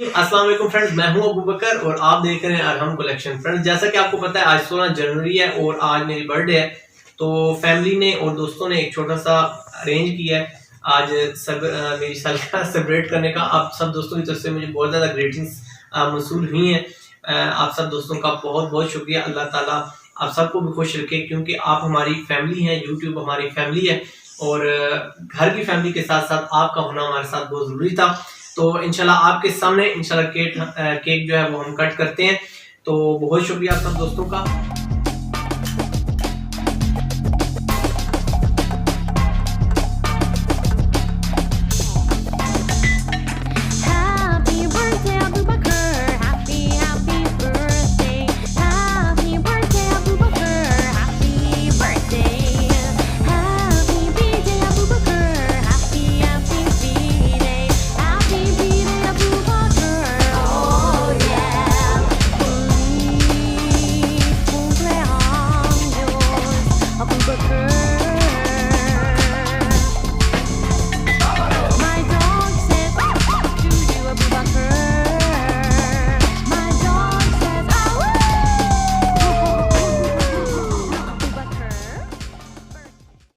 अस्सलाम वालेकुम फ्रेंड्स, मैं हूं अबू बकर और आप देख रहे हैं अरहम कलेक्शन। फ्रेंड्स, जैसा कि आपको पता है आज 16 जनवरी है और आज मेरी बर्थडे है। तो फैमिली ने और दोस्तों ने एक छोटा सा अरेंज किया है आज सब मेरी सालगिरह सेलिब्रेट करने का। आप सब दोस्तों की तरफ से मुझे बहुत ज़्यादा ग्रीटिंग्स मौसूल हुई हैं। आप सब दोस्तों का बहुत बहुत शुक्रिया। अल्लाह ताला आप सबको भी खुश रखे, क्योंकि आप हमारी फैमिली हैं, यूट्यूब हमारी फैमिली है और घर की फैमिली के साथ साथ आपका होना हमारे साथ बहुत ज़रूरी था। तो इंशाल्लाह आपके सामने इंशाल्लाह केक जो है वो हम कट करते हैं। तो बहुत शुक्रिया सब दोस्तों का।